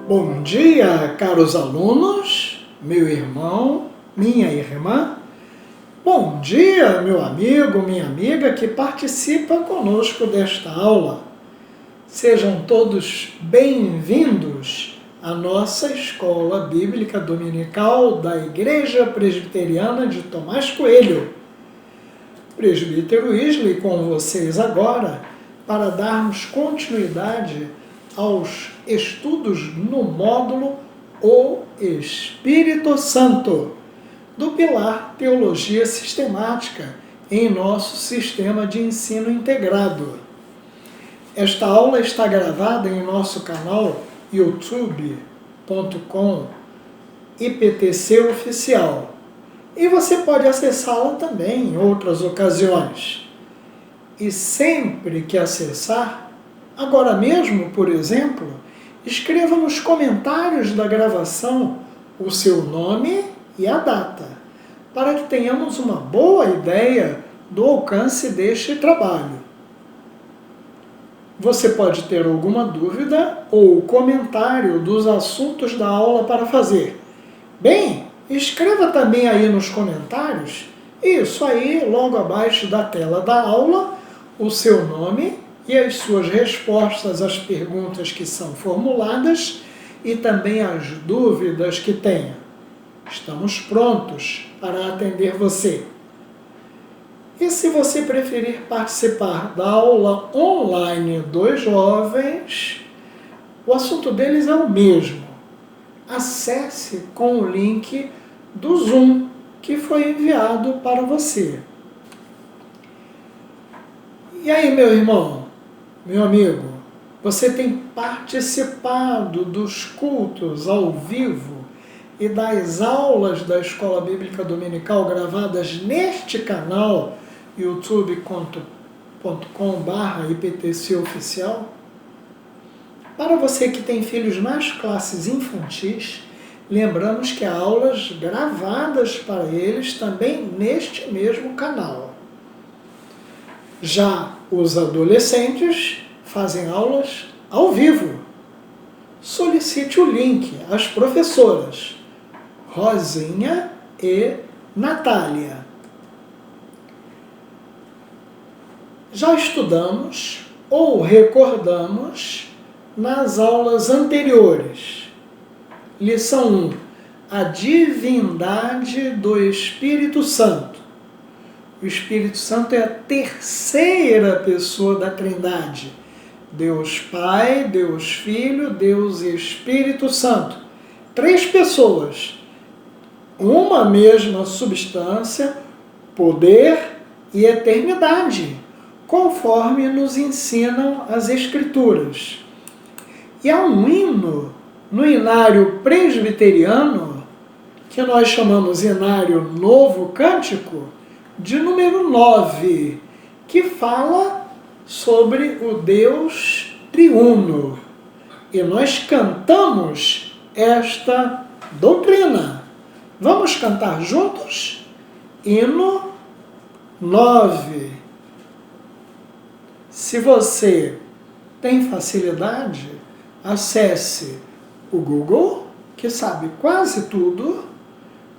Bom dia, caros alunos, meu irmão, minha irmã. Bom dia, meu amigo, minha amiga que participa conosco desta aula. Sejam todos bem-vindos à nossa Escola Bíblica Dominical da Igreja Presbiteriana de Tomás Coelho. Presbítero Isley com vocês agora para darmos continuidade aos estudos no módulo O Espírito Santo, do pilar Teologia Sistemática, em nosso sistema de ensino integrado. Esta aula está gravada em nosso canal youtube.com/IPTC Oficial e você pode acessá-la também em outras ocasiões. E sempre que acessar, agora mesmo, por exemplo, escreva nos comentários da gravação o seu nome e a data, para que tenhamos uma boa ideia do alcance deste trabalho. Você pode ter alguma dúvida ou comentário dos assuntos da aula para fazer. Bem, escreva também aí nos comentários, isso aí, logo abaixo da tela da aula, o seu nome e as suas respostas às perguntas que são formuladas e também as dúvidas que tenha. Estamos prontos para atender você. E se você preferir participar da aula online dos jovens, o assunto deles é o mesmo. Acesse com o link do Zoom que foi enviado para você. E aí, meu irmão? Meu amigo, você tem participado dos cultos ao vivo e das aulas da Escola Bíblica Dominical gravadas neste canal youtube.com/IPTC Oficial? Para você que tem filhos nas classes infantis, lembramos que há aulas gravadas para eles também neste mesmo canal. Já os adolescentes fazem aulas ao vivo. Solicite o link às professoras Rosinha e Natália. Já estudamos ou recordamos nas aulas anteriores. Lição 1. A divindade do Espírito Santo. O Espírito Santo é a terceira pessoa da Trindade. Deus Pai, Deus Filho, Deus Espírito Santo. Três pessoas. Uma mesma substância, poder e eternidade, conforme nos ensinam as Escrituras. E há um hino no Inário Presbiteriano, que nós chamamos Inário Novo Cântico, de número 9, que fala sobre o Deus triuno. E nós cantamos esta doutrina. Vamos cantar juntos? Hino 9. Se você tem facilidade, acesse o Google, que sabe quase tudo,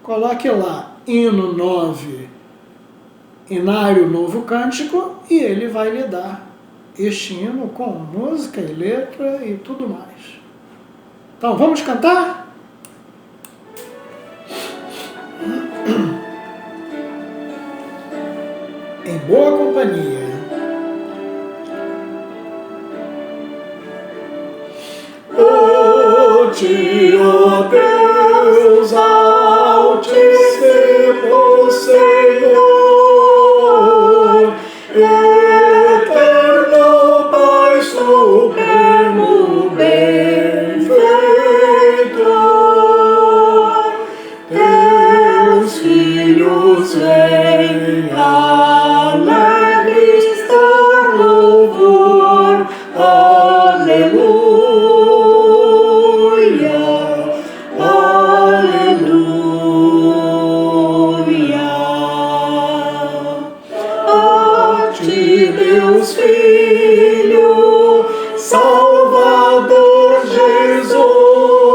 coloque lá Hino 9, Inário Novo Cântico, e ele vai lhe dar este hino com música e letra e tudo mais. Então, vamos cantar? Em boa companhia. Ó Deus Altíssimo Senhor, eterno Pai supremo benfeitor, teus filhos vêm alegres dar louvor, aleluia. Deus Filho, Salvador Jesus.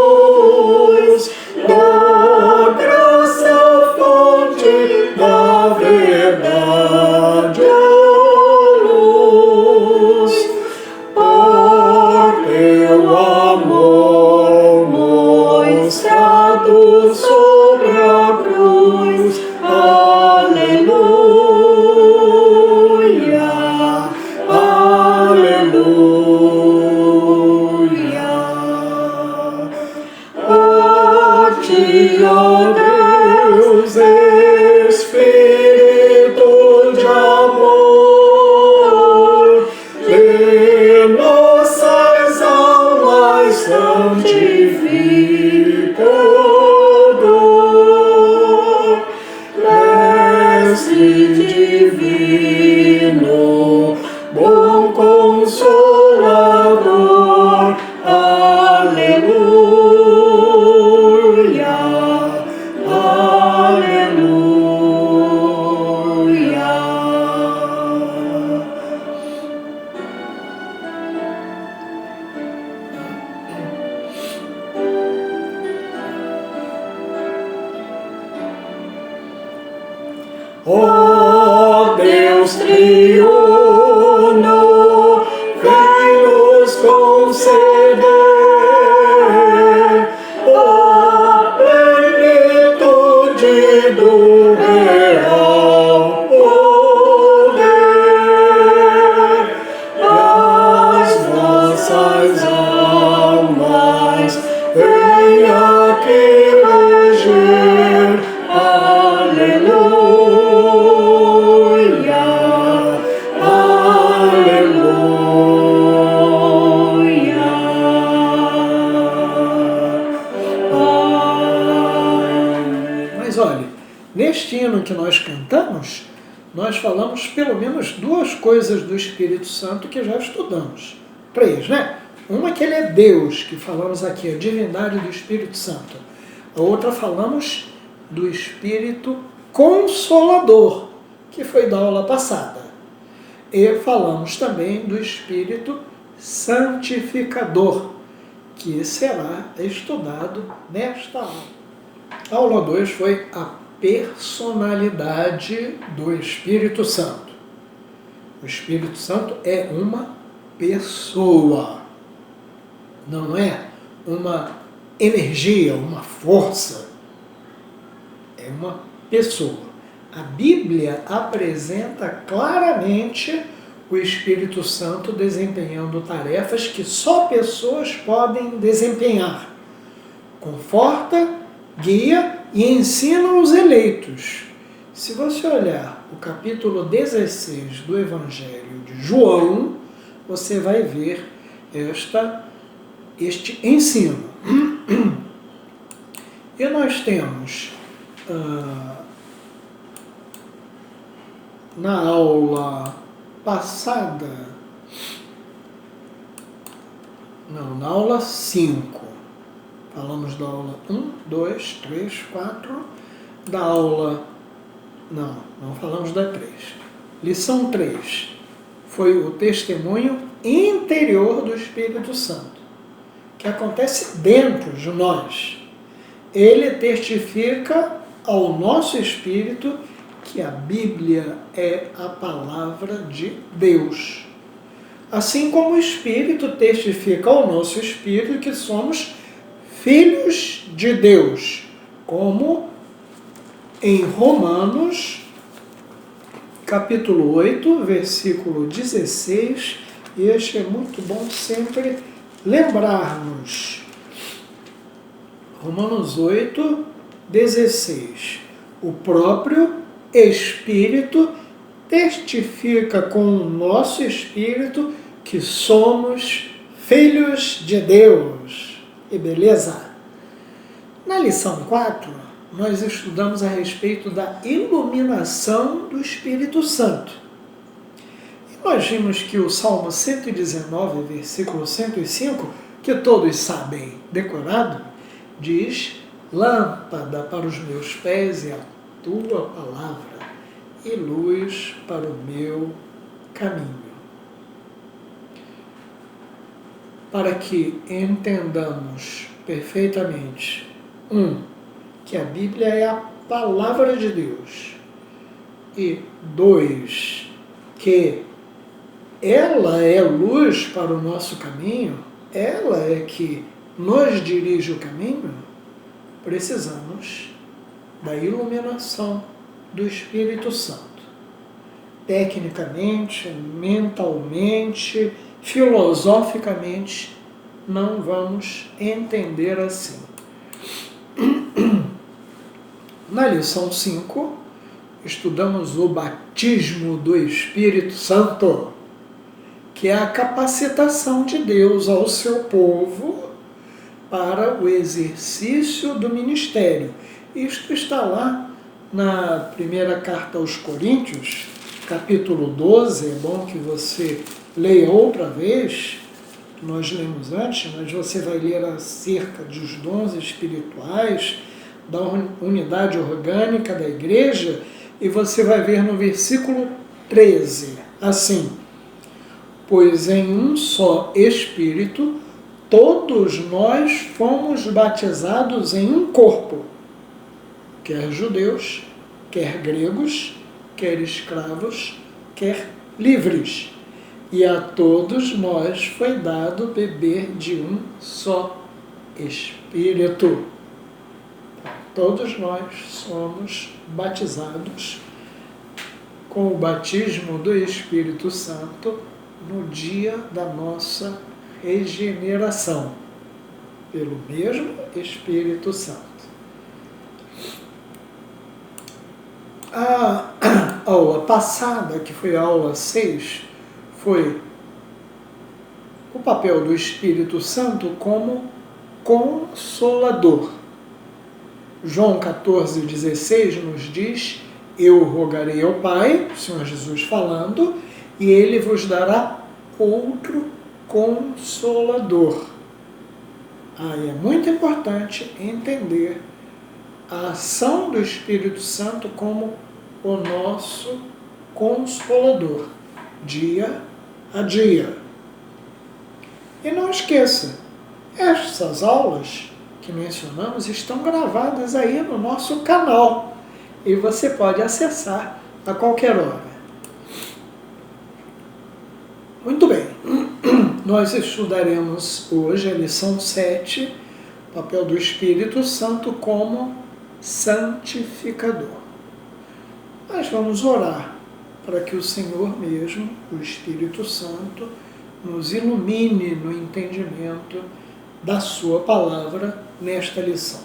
e uno, vem nos conceder a plenitude do real poder das nossas almas. Vem aqui reger, aleluia, aleluia. Mas olha, neste hino que nós cantamos, nós falamos pelo menos duas coisas do Espírito Santo que já estudamos. 3, né? Uma que ele é Deus, que falamos aqui, a divindade do Espírito Santo. A outra falamos do Espírito Consolador, que foi da aula passada. E falamos também do Espírito Santificador, que será estudado nesta aula. A aula 2 foi a personalidade do Espírito Santo. O Espírito Santo é uma pessoa, não é uma energia, uma força, é uma pessoa. A Bíblia apresenta claramente o Espírito Santo desempenhando tarefas que só pessoas podem desempenhar. Conforta, guia e ensina os eleitos. Se você olhar o capítulo 16 do Evangelho de João, você vai ver este ensino. E nós temos na aula passada, não, na aula 5, falamos da aula 1, 2, 3, 4, da aula, não falamos da 3. Lição 3 foi o testemunho interior do Espírito Santo, que acontece dentro de nós. Ele testifica ao nosso espírito que a Bíblia é a palavra de Deus. Assim como o Espírito testifica ao nosso espírito que somos filhos de Deus, como em Romanos, capítulo 8, versículo 16, e este é muito bom sempre lembrarmos. Romanos 8, 16. O próprio Espírito testifica com o nosso espírito que somos filhos de Deus. E beleza? Na lição 4, nós estudamos a respeito da iluminação do Espírito Santo. E nós vimos que o Salmo 119, versículo 105, que todos sabem decorado, diz: lâmpada para os meus pés é a tua palavra e luz para o meu caminho. Para que entendamos perfeitamente, que a Bíblia é a palavra de Deus, e 2, que ela é luz para o nosso caminho, ela é que nos dirige o caminho, precisamos da iluminação do Espírito Santo. Tecnicamente, mentalmente, filosoficamente, não vamos entender assim. Na lição 5, estudamos o batismo do Espírito Santo, que é a capacitação de Deus ao seu povo para o exercício do ministério. Isto está lá na primeira carta aos Coríntios, capítulo 12, é bom que você leia outra vez, nós lemos antes, mas você vai ler acerca dos dons espirituais, da unidade orgânica da igreja, e você vai ver no versículo 13, assim: pois em um só Espírito, todos nós fomos batizados em um corpo, quer judeus, quer gregos, quer escravos, quer livres. E a todos nós foi dado beber de um só Espírito. Todos nós somos batizados com o batismo do Espírito Santo no dia da nossa regeneração, pelo mesmo Espírito Santo. A aula passada, que foi a aula 6, foi o papel do Espírito Santo como consolador. João 14,16 nos diz: eu rogarei ao Pai, o Senhor Jesus falando, e Ele vos dará outro consolador. Aí é muito importante entender a ação do Espírito Santo como o nosso consolador, dia a dia. E não esqueça, essas aulas que mencionamos estão gravadas aí no nosso canal e você pode acessar a qualquer hora. Muito bem, nós estudaremos hoje a lição 7, papel do Espírito Santo como santificador. Nós vamos orar para que o Senhor mesmo, o Espírito Santo, nos ilumine no entendimento da sua palavra nesta lição.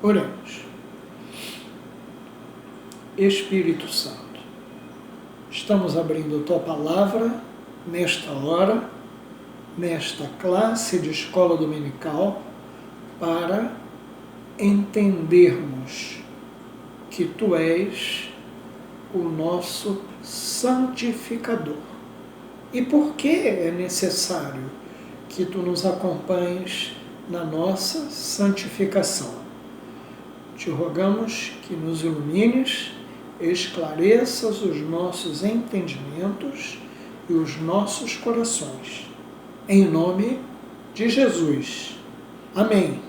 Oremos. Espírito Santo, estamos abrindo a tua palavra nesta hora, nesta classe de escola dominical, para entendermos que tu és o nosso santificador. E por que é necessário que tu nos acompanhes na nossa santificação? Te rogamos que nos ilumines, esclareças os nossos entendimentos e os nossos corações. Em nome de Jesus. Amém.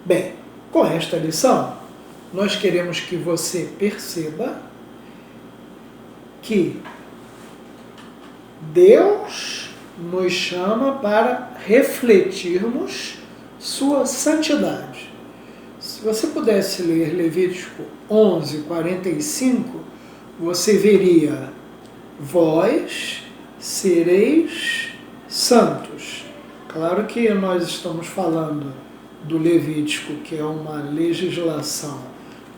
Bem, com esta lição, nós queremos que você perceba que Deus nos chama para refletirmos sua santidade. Se você pudesse ler Levítico 11:45, você veria: vós sereis santos. Claro que nós estamos falando do Levítico, que é uma legislação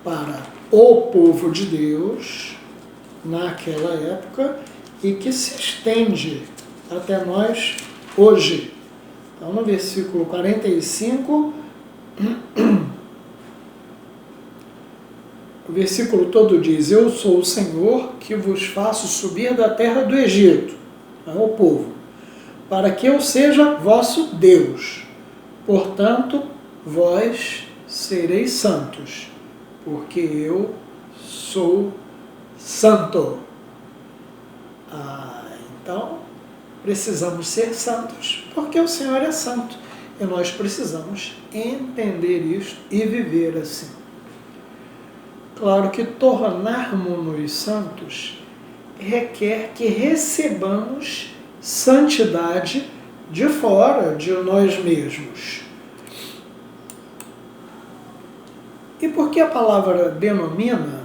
para o povo de Deus naquela época e que se estende até nós hoje. Então, no versículo 45, o versículo todo diz: eu sou o Senhor que vos faço subir da terra do Egito, é o povo, para que eu seja vosso Deus. Portanto, vós sereis santos, porque eu sou santo. Então, precisamos ser santos, porque o Senhor é santo. E nós precisamos entender isso e viver assim. Claro que tornarmos-nos santos requer que recebamos santidade de fora de nós mesmos. E por que a palavra denomina,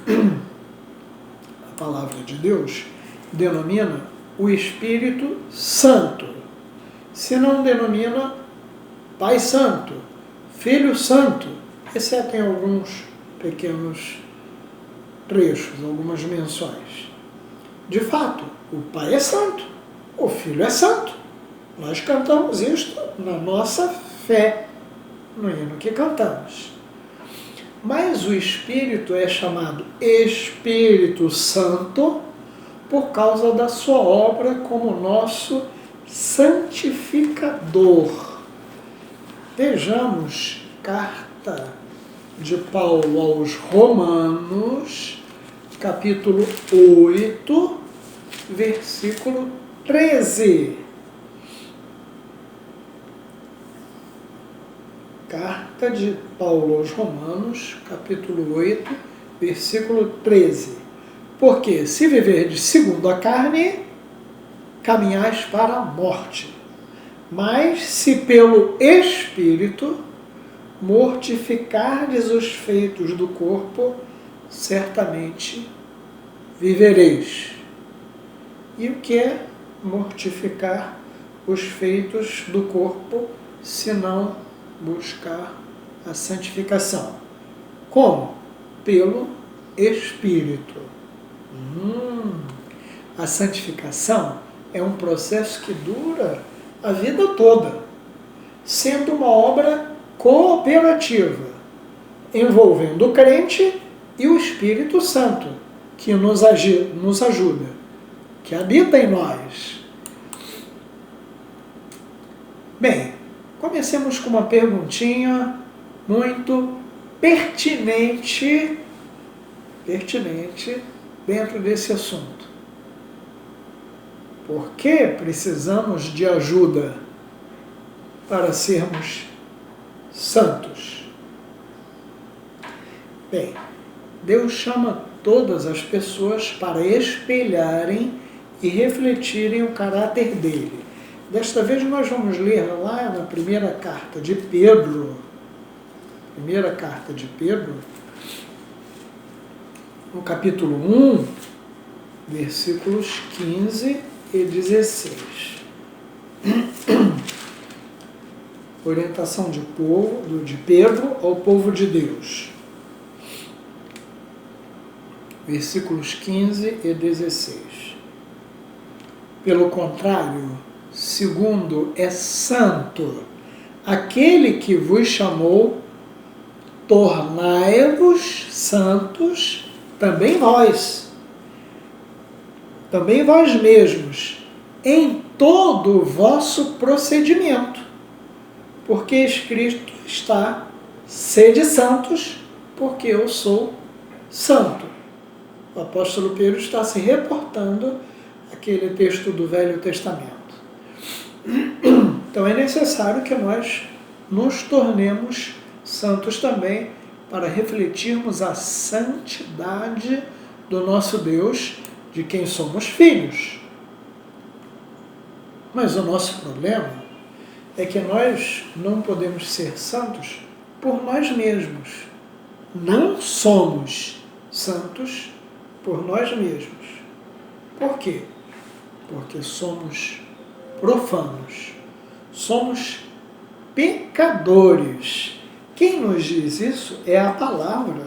a palavra de Deus, denomina o Espírito Santo? Se não denomina Pai Santo, Filho Santo, exceto em alguns pequenos trechos, algumas menções. De fato, o Pai é santo, o Filho é santo. Nós cantamos isto na nossa fé, no hino que cantamos. Mas o Espírito é chamado Espírito Santo por causa da sua obra como nosso santificador. Vejamos carta de Paulo aos Romanos, capítulo 8, versículo 13. Carta de Paulo aos Romanos, capítulo 8, versículo 13. Porque se viverdes segundo a carne, caminhais para a morte. Mas se pelo Espírito mortificardes os feitos do corpo, certamente vivereis. E o que é mortificar os feitos do corpo, se não buscar a santificação? Como? Pelo Espírito. A santificação é um processo que dura a vida toda, sendo uma obra cooperativa, envolvendo o crente e o Espírito Santo, que nos ajuda, que habita em nós. Bem, comecemos com uma perguntinha muito pertinente dentro desse assunto. Por que precisamos de ajuda para sermos santos? Bem, Deus chama todas as pessoas para espelharem e refletirem o caráter dele. Desta vez nós vamos ler lá na primeira carta de Pedro, no capítulo 1, versículos 15 e 16. Orientação de Pedro ao povo de Deus. Versículos 15 e 16. Pelo contrário, segundo é santo aquele que vos chamou, tornai-vos santos também vós mesmos, em todo o vosso procedimento, porque escrito está: sede santos, porque eu sou santo. O apóstolo Pedro está se reportando àquele texto do Velho Testamento. Então é necessário que nós nos tornemos santos também, para refletirmos a santidade do nosso Deus, de quem somos filhos. Mas o nosso problema é que nós não podemos ser santos por nós mesmos. Não somos santos por nós mesmos. Por quê? Porque somos profanos, somos pecadores. Quem nos diz isso é a palavra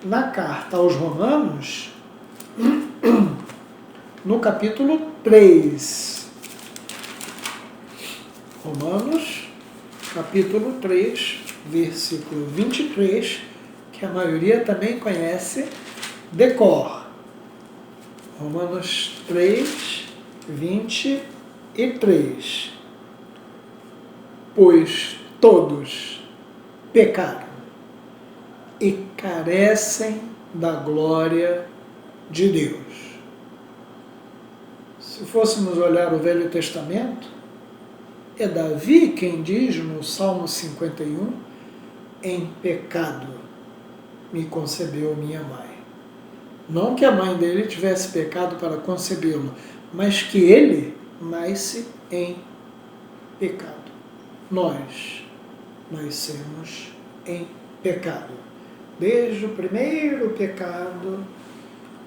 na carta aos Romanos, no capítulo 3. Romanos, capítulo 3, versículo 23, que a maioria também conhece de cor. Romanos 3, 23. Pois todos pecaram e carecem da glória de Deus. Se fôssemos olhar o Velho Testamento, é Davi quem diz no Salmo 51, em pecado me concebeu minha mãe. Não que a mãe dele tivesse pecado para concebê-lo, mas que ele nasce em pecado. Nós nascemos em pecado, desde o primeiro pecado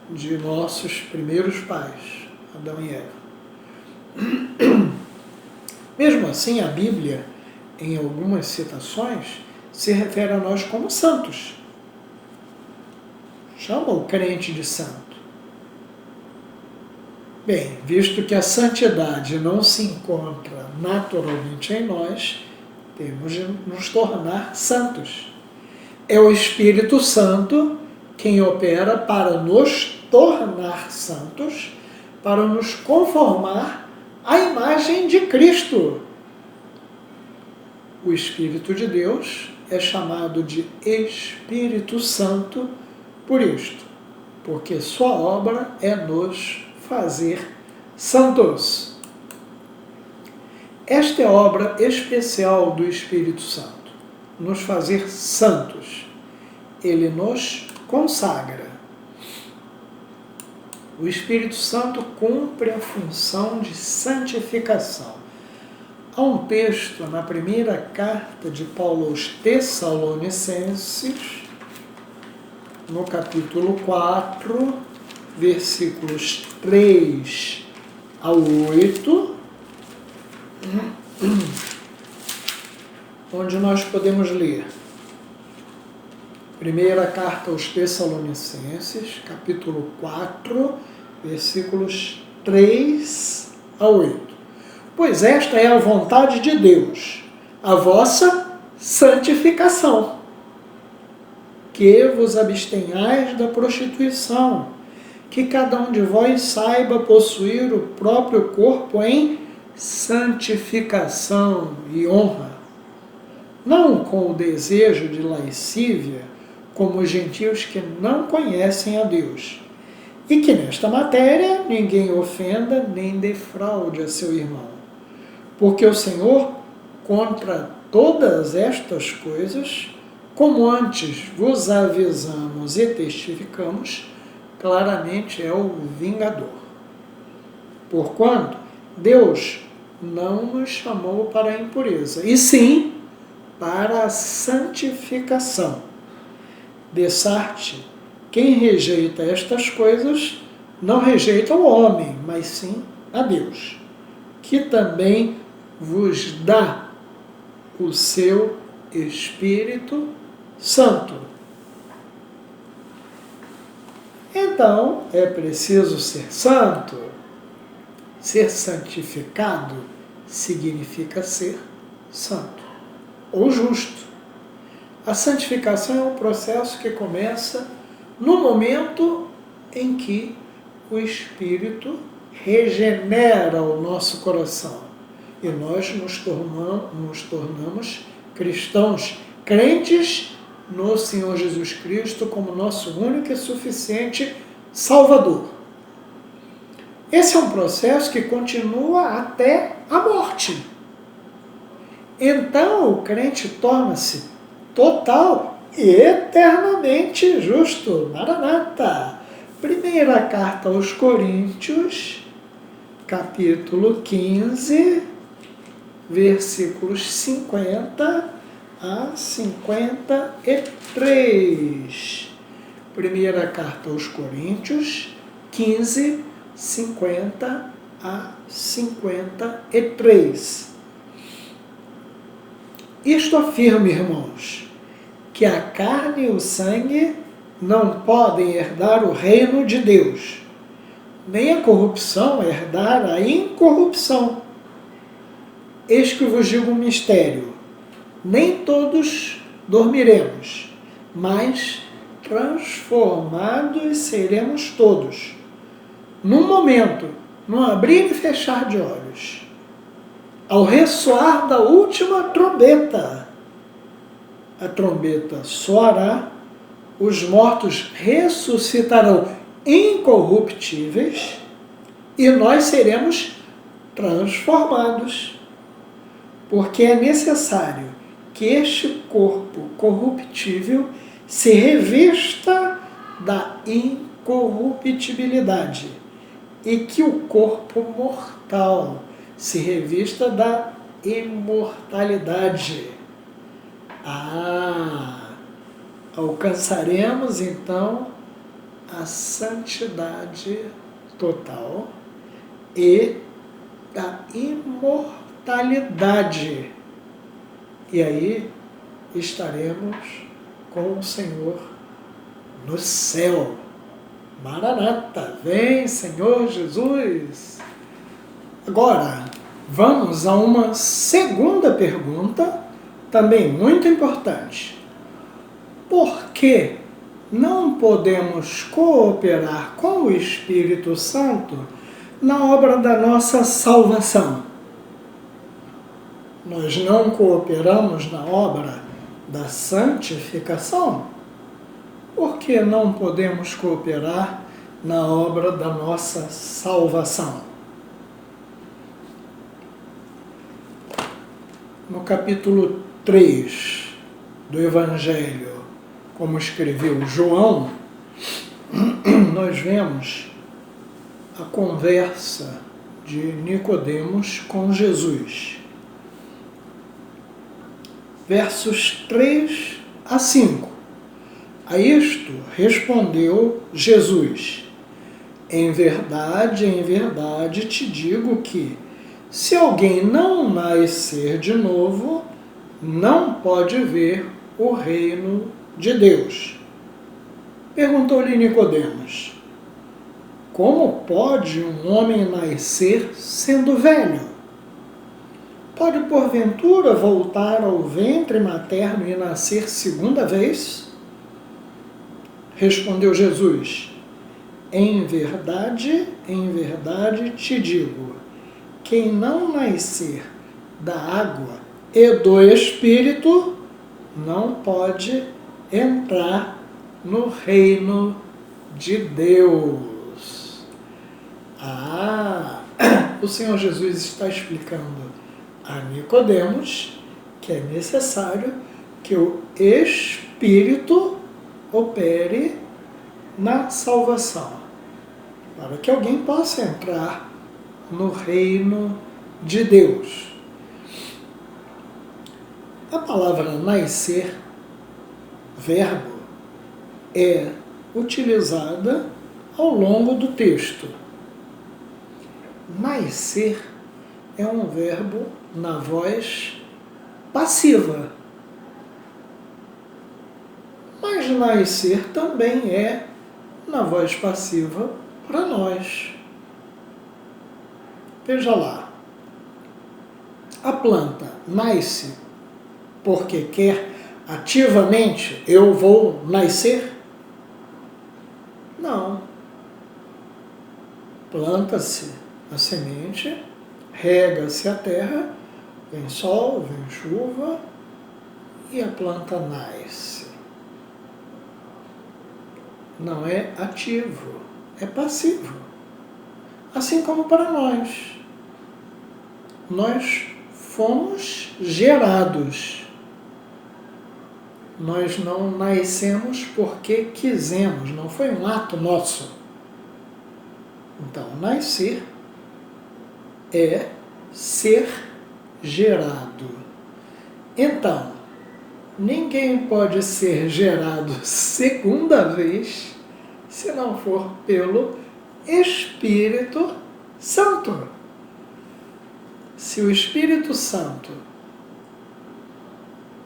de nossos primeiros pais, Adão e Eva. Mesmo assim, a Bíblia, em algumas citações, se refere a nós como santos. Chama o crente de santo. Bem, visto que a santidade não se encontra naturalmente em nós, temos de nos tornar santos. É o Espírito Santo quem opera para nos tornar santos, para nos conformar à imagem de Cristo. O Espírito de Deus é chamado de Espírito Santo por isto, porque sua obra é nos fazer santos. Esta é a obra especial do Espírito Santo, nos fazer santos. Ele nos consagra. O Espírito Santo cumpre a função de santificação. Há um texto na primeira carta de Paulo aos Tessalonicenses, no capítulo 4, versículos 3 ao 8, onde nós podemos ler. Primeira carta aos Tessalonicenses, capítulo 4, versículos 3 a 8. Pois esta é a vontade de Deus, a vossa santificação, que vos abstenhais da prostituição, que cada um de vós saiba possuir o próprio corpo em santificação e honra, não com o desejo de lascívia, como os gentios que não conhecem a Deus, e que nesta matéria ninguém ofenda nem defraude a seu irmão. Porque o Senhor, contra todas estas coisas, como antes vos avisamos e testificamos, claramente é o vingador. Porquanto Deus não nos chamou para a impureza, e sim para a santificação. Dessarte, quem rejeita estas coisas, não rejeita o homem, mas sim a Deus, que também vos dá o seu Espírito Santo. Então, é preciso ser santo. Ser santificado significa ser santo ou justo. A santificação é um processo que começa no momento em que o Espírito regenera o nosso coração e nós nos tornamos cristãos, crentes no Senhor Jesus Cristo como nosso único e suficiente Salvador. Esse é um processo que continua até a morte. Então o crente torna-se total e eternamente justo. Maranata! Primeira carta aos Coríntios, capítulo 15, versículos 50 a 53. Primeira carta aos Coríntios, 15, 50 a 53. Isto afirma, irmãos, que a carne e o sangue não podem herdar o reino de Deus, nem a corrupção herdar a incorrupção. Eis que vos digo um mistério: nem todos dormiremos, mas transformados seremos todos, num momento, num abrir e fechar de olhos, ao ressoar da última trombeta. A trombeta soará, os mortos ressuscitarão incorruptíveis e nós seremos transformados. Porque é necessário que este corpo corruptível se revista da incorruptibilidade e que o corpo mortal se revista da imortalidade. Alcançaremos então a santidade total e da imortalidade. E aí estaremos com o Senhor no céu. Maranata, vem Senhor Jesus! Agora, vamos a uma segunda pergunta, também muito importante. Por que não podemos cooperar com o Espírito Santo na obra da nossa salvação? Nós não cooperamos na obra da santificação? Por que não podemos cooperar na obra da nossa salvação? No capítulo 3 do Evangelho como escreveu João, nós vemos a conversa de Nicodemos com Jesus. Versos 3 a 5. A isto respondeu Jesus: em verdade te digo que, se alguém não nascer de novo, não pode ver o reino de Deus. Perguntou-lhe Nicodemos: como pode um homem nascer sendo velho? Pode porventura voltar ao ventre materno e nascer segunda vez? Respondeu Jesus: em verdade te digo, quem não nascer da água e do Espírito não pode entrar no reino de Deus. O Senhor Jesus está explicando a Nicodemos que é necessário que o Espírito opere na salvação, para que alguém possa entrar no reino de Deus. A palavra nascer, verbo, é utilizada ao longo do texto. Nascer é um verbo na voz passiva. Mas nascer também é na voz passiva para nós. Veja lá. A planta nasce porque quer ativamente, eu vou nascer? Não. Planta-se a semente, rega-se a terra, vem sol, vem chuva e a planta nasce. Não é ativo, é passivo. Assim como para nós. Nós fomos gerados. Nós não nascemos porque quisemos, não foi um ato nosso. Então, nascer é ser gerado. Então, ninguém pode ser gerado segunda vez se não for pelo Espírito Santo. Se o Espírito Santo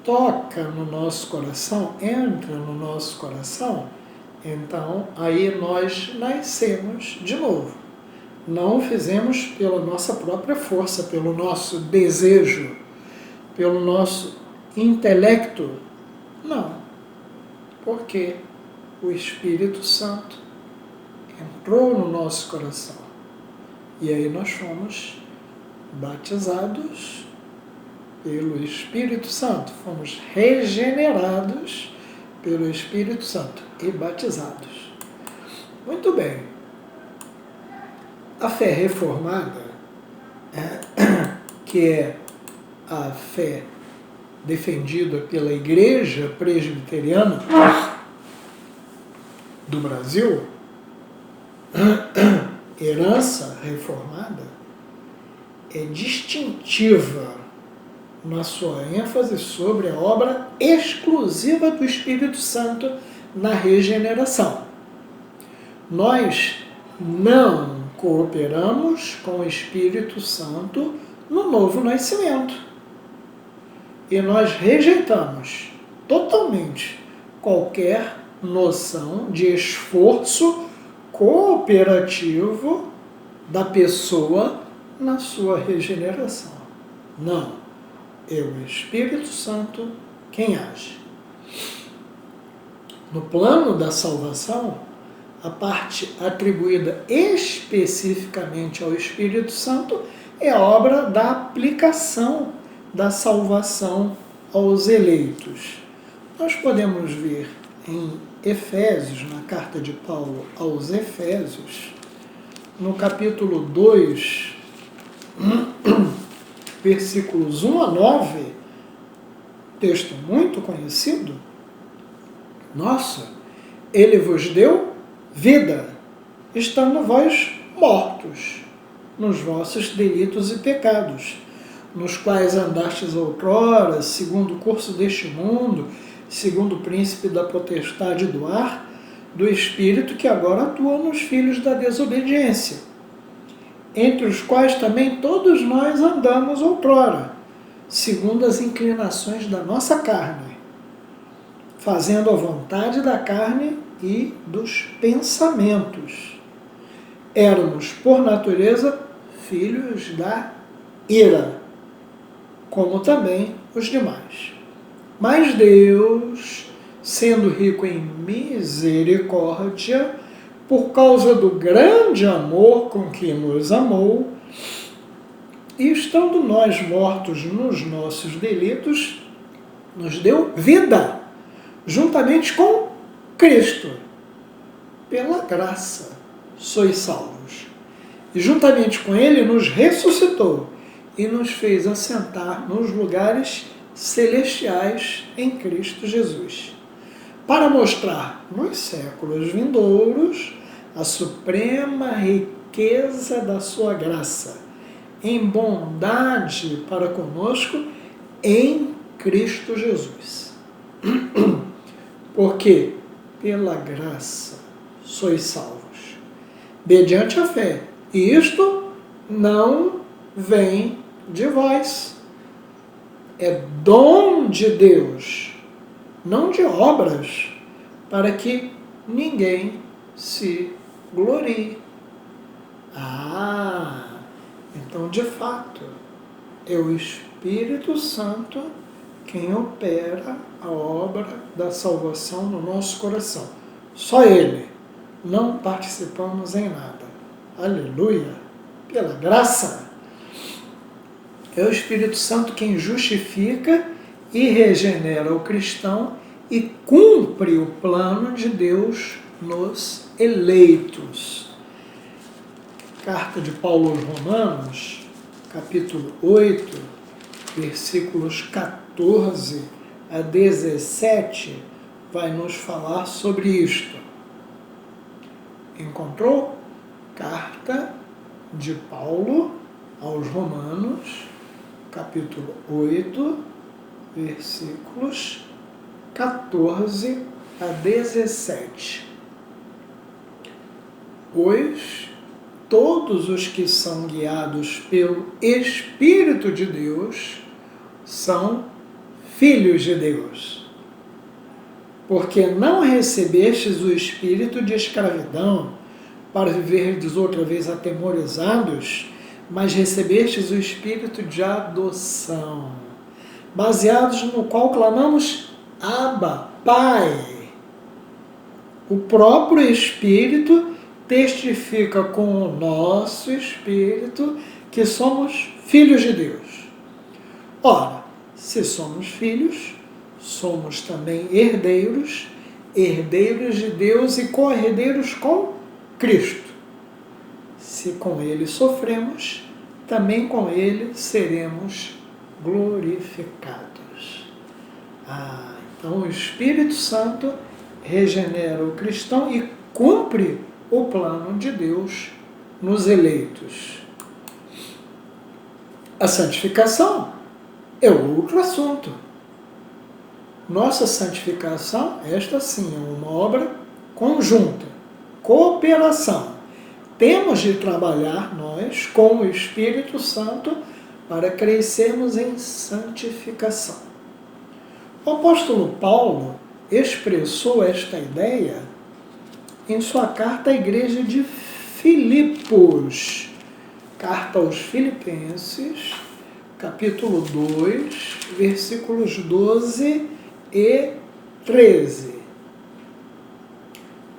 toca no nosso coração, entra no nosso coração, então aí nós nascemos de novo. Não o fizemos pela nossa própria força, pelo nosso desejo, pelo nosso intelecto. Não. Porque o Espírito Santo entrou no nosso coração. E aí nós fomos batizados pelo Espírito Santo. Fomos regenerados pelo Espírito Santo e batizados. Muito bem. A fé reformada, que é a fé defendida pela Igreja Presbiteriana do Brasil, herança reformada, é distintiva na sua ênfase sobre a obra exclusiva do Espírito Santo na regeneração. Nós não cooperamos com o Espírito Santo no novo nascimento. E nós rejeitamos totalmente qualquer noção de esforço cooperativo da pessoa na sua regeneração. Não. É o Espírito Santo quem age. No plano da salvação, a parte atribuída especificamente ao Espírito Santo é a obra da aplicação da salvação aos eleitos. Nós podemos ver em Efésios, na carta de Paulo aos Efésios, no capítulo 2, versículos 1 a 9, texto muito conhecido, Nossa, ele vos deu vida, estando vós mortos nos vossos delitos e pecados, nos quais andastes outrora, segundo o curso deste mundo, segundo o príncipe da potestade do ar, do espírito que agora atua nos filhos da desobediência, entre os quais também todos nós andamos outrora, segundo as inclinações da nossa carne, fazendo a vontade da carne e dos pensamentos. Éramos, por natureza, filhos da ira, como também os demais. Mas Deus, sendo rico em misericórdia, por causa do grande amor com que nos amou, e estando nós mortos nos nossos delitos, nos deu vida, juntamente com Cristo. Pela graça sois salvos. E juntamente com Ele nos ressuscitou e nos fez assentar nos lugares celestiais em Cristo Jesus, para mostrar nos séculos vindouros a suprema riqueza da sua graça, em bondade para conosco em Cristo Jesus. Porque pela graça sois salvos, mediante a fé. E isto não vem de vós. É dom de Deus, não de obras, para que ninguém se glorie. Então de fato, é o Espírito Santo quem opera a obra da salvação no nosso coração. Só Ele. Não participamos em nada. Aleluia! Pela graça. É o Espírito Santo quem justifica e regenera o cristão e cumpre o plano de Deus nos eleitos. Carta de Paulo aos Romanos, capítulo 8, versículos 14 a 17, vai nos falar sobre isto. Encontrou? Carta de Paulo aos Romanos, capítulo 8, versículos 14 a 17. Pois todos os que são guiados pelo Espírito de Deus são filhos de Deus. Porque não recebestes o espírito de escravidão para viverdes outra vez atemorizados, mas recebestes o espírito de adoção, baseados no qual clamamos Abba, Pai. O próprio Espírito testifica com o nosso espírito que somos filhos de Deus. Ora, se somos filhos, somos também herdeiros, herdeiros de Deus e co-herdeiros com Cristo. Se com Ele sofremos, também com Ele seremos glorificados. Então o Espírito Santo regenera o cristão e cumpre o plano de Deus nos eleitos. A santificação é outro assunto. Nossa santificação, esta sim, é uma obra conjunta, cooperação. Temos de trabalhar nós com o Espírito Santo para crescermos em santificação. O apóstolo Paulo expressou esta ideia em sua carta à igreja de Filipos, carta aos Filipenses, capítulo 2, versículos 12 e 13.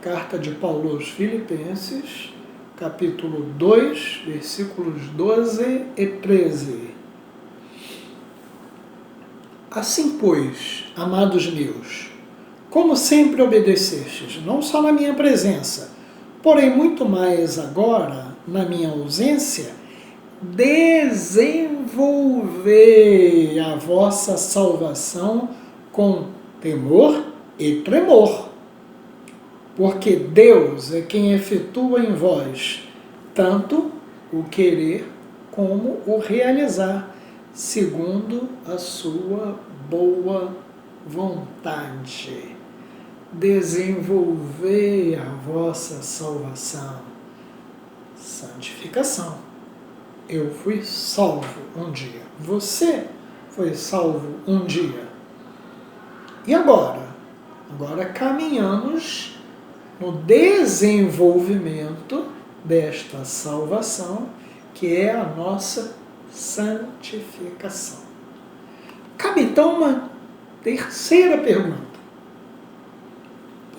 Carta de Paulo aos Filipenses, capítulo 2, versículos 12 e 13. Assim, pois, amados meus, como sempre obedecestes, não só na minha presença, porém muito mais agora, na minha ausência, desenvolvei a vossa salvação com temor e tremor, porque Deus é quem efetua em vós tanto o querer como o realizar, segundo a sua boa vontade. Desenvolvei a vossa salvação. Santificação. Eu fui salvo um dia. Você foi salvo um dia. E agora? Agora caminhamos no desenvolvimento desta salvação, que é a nossa santificação. Cabe então uma terceira pergunta.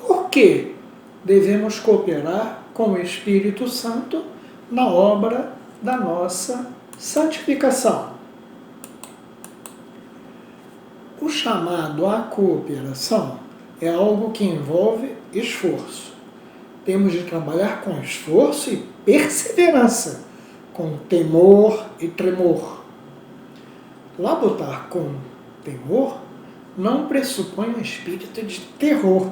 Por que devemos cooperar com o Espírito Santo na obra da nossa santificação? O chamado à cooperação é algo que envolve esforço. Temos de trabalhar com esforço e perseverança, com temor e tremor. Labutar com temor não pressupõe um espírito de terror,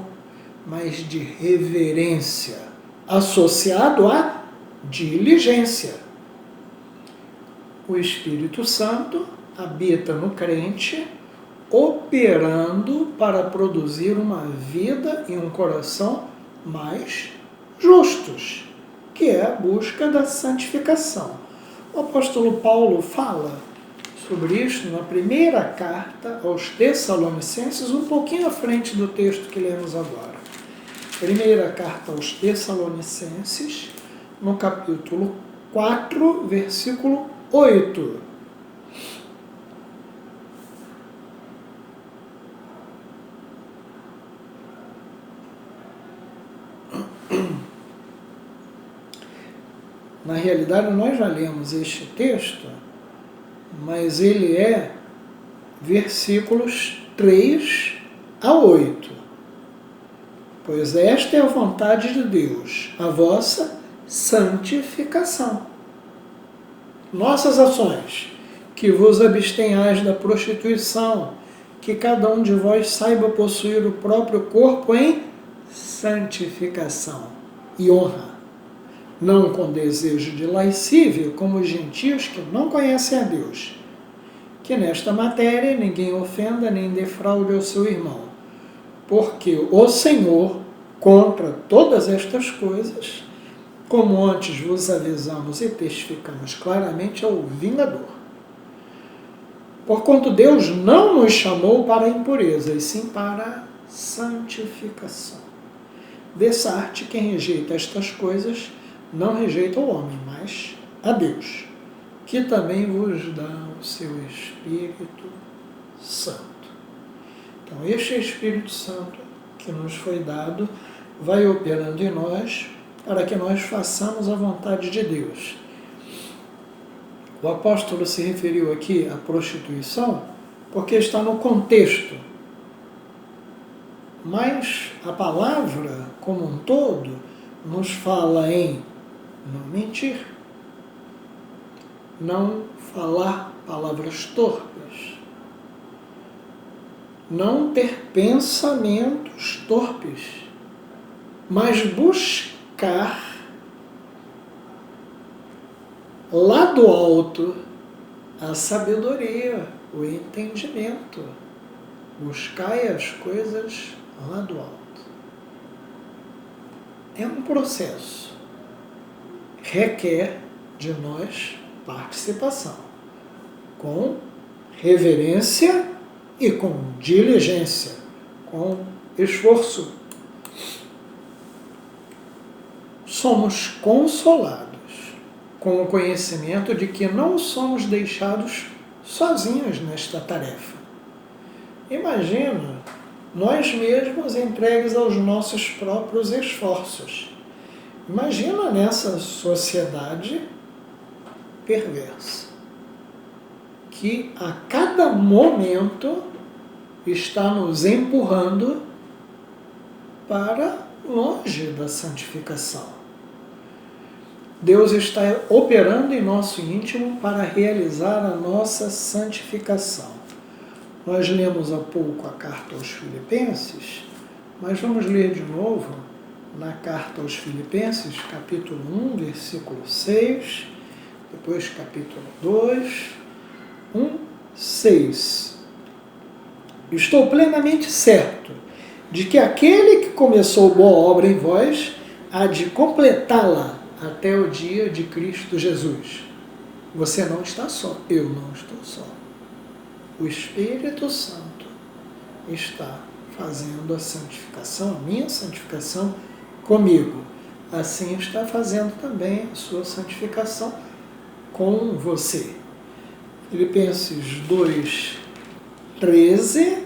mas de reverência, associado à diligência. O Espírito Santo habita no crente, operando para produzir uma vida e um coração mais justos, que é a busca da santificação. O apóstolo Paulo fala sobre isso na primeira carta aos Tessalonicenses, um pouquinho à frente do texto que lemos agora. Primeira carta aos Tessalonicenses, no capítulo 4, versículo 8. Na realidade, nós já lemos este texto, mas ele é versículos 3 a 8. Pois esta é a vontade de Deus, a vossa santificação. Nossas ações, que vos abstenhais da prostituição, que cada um de vós saiba possuir o próprio corpo em santificação e honra, não com desejo de lascívia, como os gentios que não conhecem a Deus. Que nesta matéria ninguém ofenda nem defraude o seu irmão, porque o Senhor, contra todas estas coisas, como antes vos avisamos e testificamos claramente, é o vingador. Porquanto Deus não nos chamou para a impureza, e sim para a santificação. Dessa arte, quem rejeita estas coisas, não rejeita o homem, mas a Deus, que também vos dá o seu Espírito Santo. Então, este Espírito Santo que nos foi dado vai operando em nós para que nós façamos a vontade de Deus. O apóstolo se referiu aqui à prostituição porque está no contexto, mas a palavra como um todo nos fala em não mentir, não falar palavras torpes, não ter pensamentos torpes, mas buscar lá do alto a sabedoria, o entendimento. Buscai as coisas lá do alto. É um processo. Requer de nós participação, com reverência e com diligência, com esforço. Somos consolados com o conhecimento de que não somos deixados sozinhos nesta tarefa. Imagina nós mesmos entregues aos nossos próprios esforços. Imagina nessa sociedade perversa, que a cada momento está nos empurrando para longe da santificação. Deus está operando em nosso íntimo para realizar a nossa santificação. Nós lemos há pouco a carta aos Filipenses, Mas vamos ler de novo na carta aos Filipenses, capítulo 1, versículo 6, depois capítulo 2, 6. Estou plenamente certo de que aquele que começou boa obra em vós há de completá-la até o dia de Cristo Jesus. Você não está só, eu não estou só. O Espírito Santo está fazendo a santificação, a minha santificação comigo. Assim está fazendo também a sua santificação com você. Filipenses 2, 13,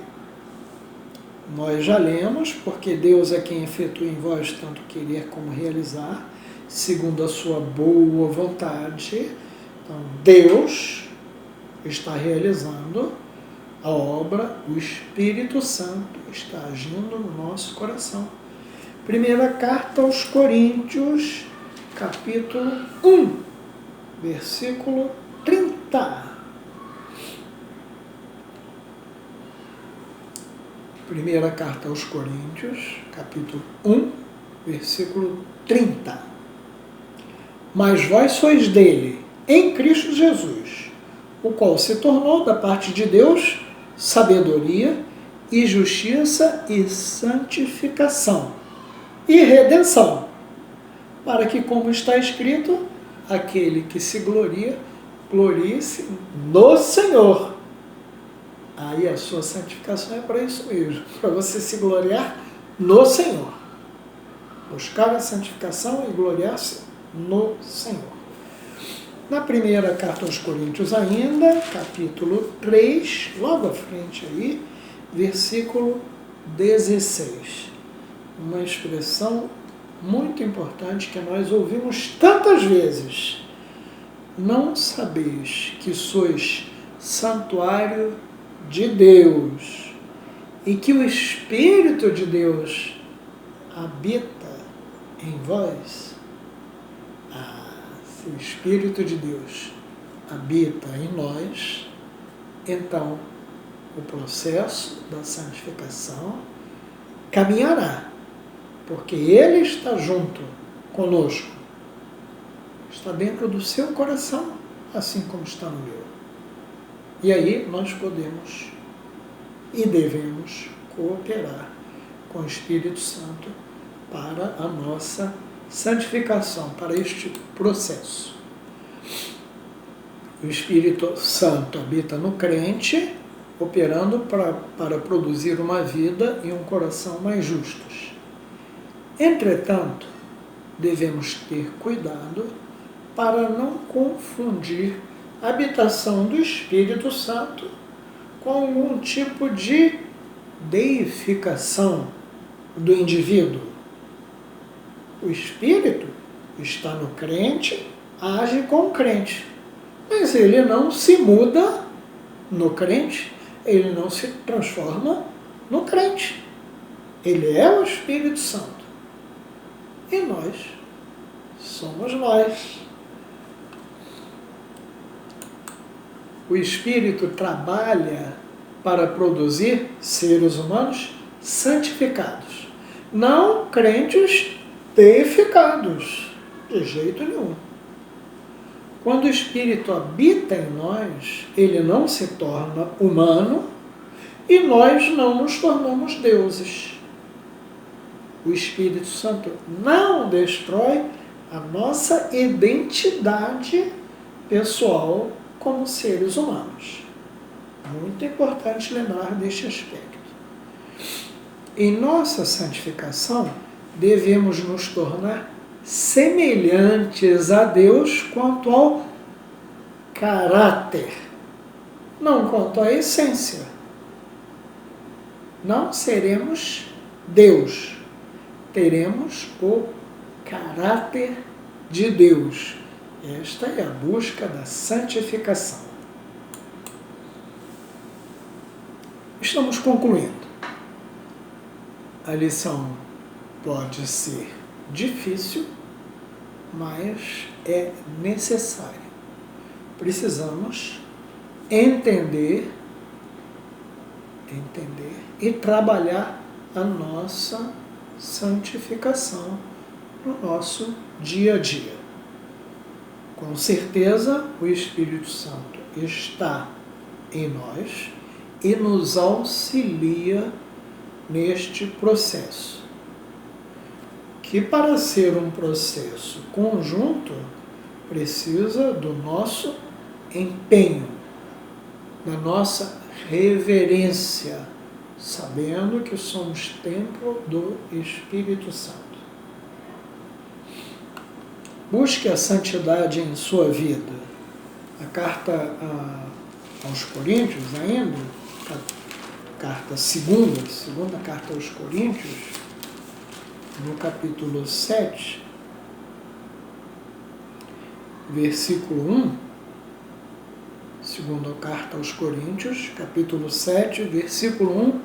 nós já lemos, porque Deus é quem efetua em vós tanto querer como realizar, segundo a sua boa vontade. Então, Deus está realizando a obra, o Espírito Santo está agindo no nosso coração. Primeira carta aos Coríntios, capítulo 1, versículo 30. Primeira carta aos Coríntios, capítulo 1, versículo 30. Mas vós sois dele, em Cristo Jesus, o qual se tornou da parte de Deus sabedoria e justiça e santificação e redenção, para que, como está escrito, aquele que se gloria, glorie-se no Senhor. Aí a sua santificação é para isso mesmo, para você se gloriar no Senhor. Buscar a santificação e gloriar-se no Senhor. Na primeira carta aos Coríntios ainda, capítulo 3, logo à frente aí, versículo 16. Uma expressão muito importante que nós ouvimos tantas vezes. Não sabeis que sois santuário de Deus e que o Espírito de Deus habita em vós? Se o Espírito de Deus habita em nós, então o processo da santificação caminhará, porque Ele está junto conosco, está dentro do seu coração, assim como está no meu. E aí nós podemos e devemos cooperar com o Espírito Santo para a nossa santificação, para este processo. O Espírito Santo habita no crente, operando para produzir uma vida e um coração mais justos. Entretanto, devemos ter cuidado para não confundir a habitação do Espírito Santo com algum tipo de deificação do indivíduo. O Espírito está no crente, age com o crente, mas ele não se muda no crente, ele não se transforma no crente. Ele é o Espírito Santo. E nós somos nós. O Espírito trabalha para produzir seres humanos santificados, não crentes deificados, de jeito nenhum. Quando o Espírito habita em nós, ele não se torna humano e nós não nos tornamos deuses. O Espírito Santo não destrói a nossa identidade pessoal como seres humanos. Muito importante lembrar deste aspecto. Em nossa santificação, devemos nos tornar semelhantes a Deus quanto ao caráter, não quanto à essência. Não seremos Deus, teremos o caráter de Deus. Esta é a busca da santificação. Estamos concluindo. A lição pode ser difícil, mas é necessária. Precisamos entender e trabalhar a nossa santificação no nosso dia a dia. Com certeza, o Espírito Santo está em nós e nos auxilia neste processo, que para ser um processo conjunto precisa do nosso empenho, da nossa reverência, sabendo que somos templo do Espírito Santo. Busque a santidade em sua vida. A carta aos Coríntios ainda, carta segunda carta aos Coríntios, no capítulo 7, versículo 1, segunda carta aos Coríntios, capítulo 7, versículo 1,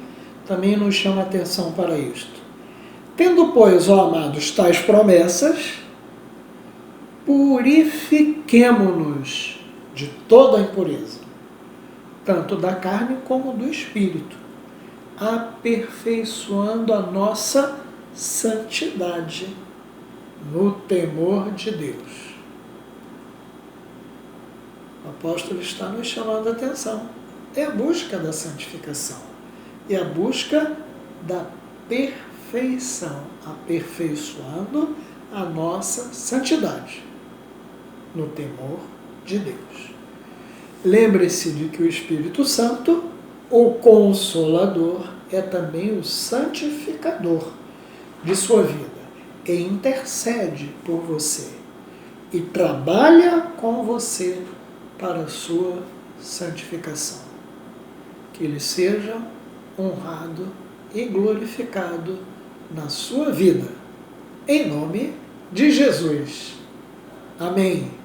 também nos chama a atenção para isto. Tendo, pois, ó amados, tais promessas, purifiquemo-nos de toda a impureza, tanto da carne como do espírito, aperfeiçoando a nossa santidade no temor de Deus. O apóstolo está nos chamando a atenção. É a busca da santificação, é a busca da perfeição, aperfeiçoando a nossa santidade no temor de Deus. Lembre-se de que o Espírito Santo, o Consolador, é também o santificador de sua vida e intercede por você e trabalha com você para a sua santificação. Que ele seja honrado e glorificado na sua vida. Em nome de Jesus. Amém.